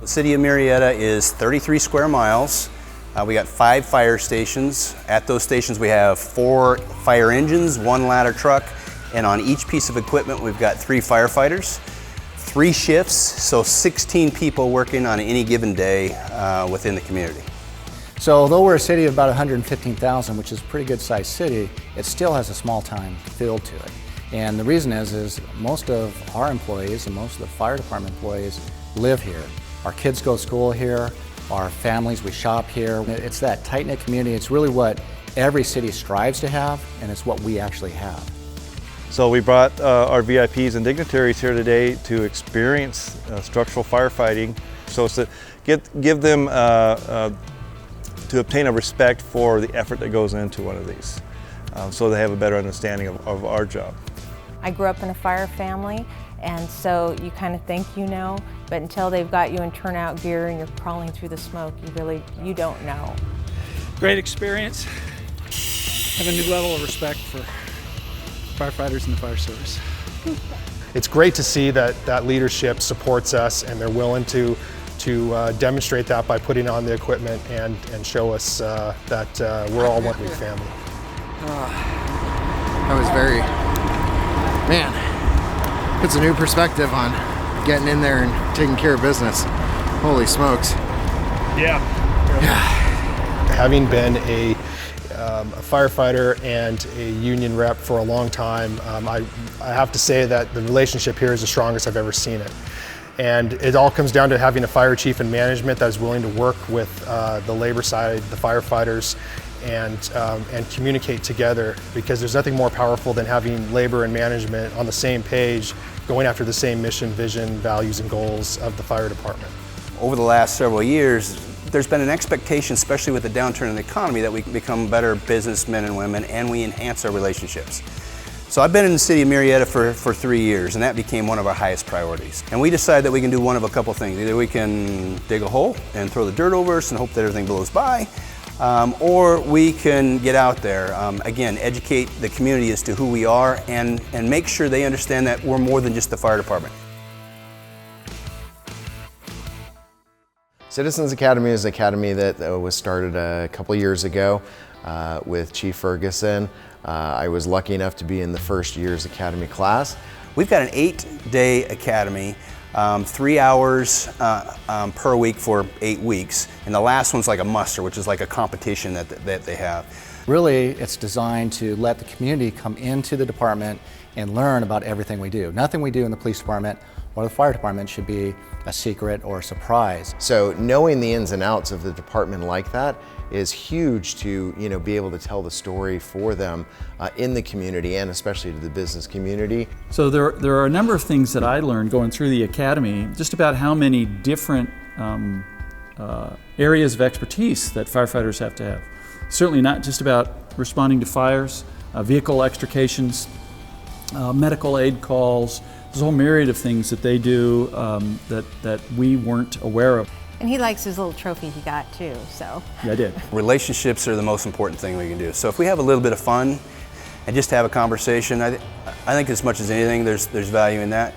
The city of Murrieta is 33 square miles. We got 5 fire stations. At those stations we have 4 fire engines, 1 ladder truck, and on each piece of equipment we've got 3 firefighters, 3 shifts, so 16 people working on any given day within the community. So although we're a city of about 115,000, which is a pretty good sized city, it still has a small time feel to it. And the reason is most of our employees and most of the fire department employees live here. Our kids go to school here, our families, we shop here. It's that tight-knit community. It's really what every city strives to have, and it's what we actually have. So we brought our VIPs and dignitaries here today to experience structural firefighting, so to give them to obtain a respect for the effort that goes into one of these, so they have a better understanding of our job. I grew up in a fire family, and so you kind of think you know, but until they've got you in turnout gear and you're crawling through the smoke, you don't know. Great experience. Have a new level of respect for firefighters and the fire service. It's great to see that leadership supports us and they're willing to demonstrate that by putting on the equipment and show us that we're all one big family. That was puts a new perspective on getting in there and taking care of business. Holy smokes. Yeah. Having been a firefighter and a union rep for a long time, I have to say that the relationship here is the strongest I've ever seen it. And it all comes down to having a fire chief and management that is willing to work with the labor side, the firefighters, and communicate together, because there's nothing more powerful than having labor and management on the same page, going after the same mission, vision, values, and goals of the fire department. Over the last several years, there's been an expectation, especially with the downturn in the economy, that we become better businessmen and women and we enhance our relationships. So I've been in the city of Murrieta for 3 years, and that became one of our highest priorities. And we decided that we can do one of a couple things. Either we can dig a hole and throw the dirt over us and hope that everything blows by, or we can get out there, again, educate the community as to who we are and make sure they understand that we're more than just the fire department. Citizens Academy is an academy that was started a couple years ago with Chief Ferguson. I was lucky enough to be in the first year's academy class. We've got an 8-day academy, 3 hours per week for 8 weeks, and the last one's like a muster, which is like a competition that they have. Really, it's designed to let the community come into the department and learn about everything we do. Nothing we do in the police department or the fire department should be a secret or a surprise. So knowing the ins and outs of the department like that is huge to be able to tell the story for them in the community, and especially to the business community. So there are a number of things that I learned going through the academy, just about how many different areas of expertise that firefighters have to have. Certainly not just about responding to fires, vehicle extrications, medical aid calls. There's a whole myriad of things that they do that we weren't aware of. And he likes his little trophy he got too, so. Yeah, I did. Relationships are the most important thing we can do. So if we have a little bit of fun and just have a conversation, I think as much as anything, there's value in that.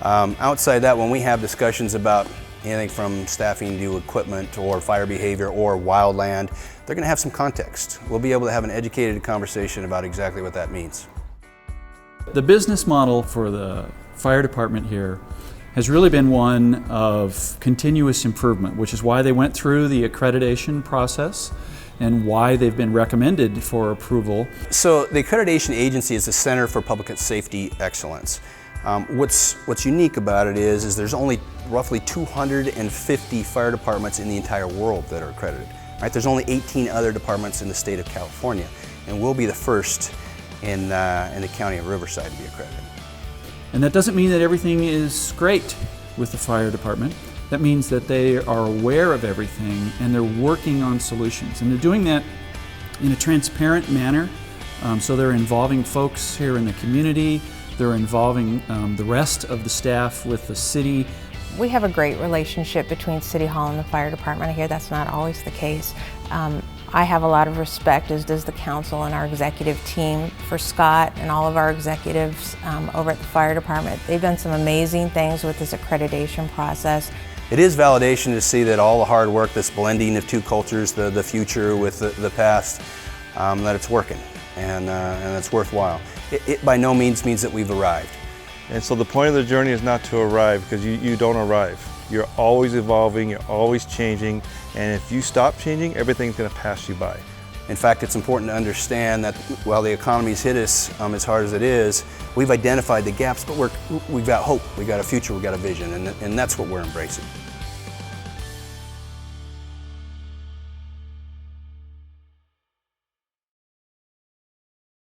Outside that, when we have discussions about anything from staffing to equipment or fire behavior or wildland, they're going to have some context. We'll be able to have an educated conversation about exactly what that means. The business model for the fire department here has really been one of continuous improvement, which is why they went through the accreditation process and why they've been recommended for approval. So the accreditation agency is the Center for Public Safety Excellence. What's unique about it is there's only roughly 250 fire departments in the entire world that are accredited. Right? There's only 18 other departments in the state of California, and we'll be the first in the county of Riverside to be accredited. And that doesn't mean that everything is great with the fire department. That means that they are aware of everything and they're working on solutions. And they're doing that in a transparent manner. So they're involving folks here in the community. They're involving the rest of the staff with the city. We have a great relationship between City Hall and the fire department. I hear that's not always the case. I have a lot of respect, as does the council and our executive team, for Scott and all of our executives over at the fire department. They've done some amazing things with this accreditation process. It is validation to see that all the hard work, this blending of two cultures, the future with the past, that it's working and it's worthwhile. It by no means that we've arrived. And so the point of the journey is not to arrive, because you don't arrive. You're always evolving, you're always changing, and if you stop changing, everything's going to pass you by. In fact, it's important to understand that while the economy's hit us as hard as it is, we've identified the gaps, but we've got hope, we've got a future, we've got a vision, and that's what we're embracing.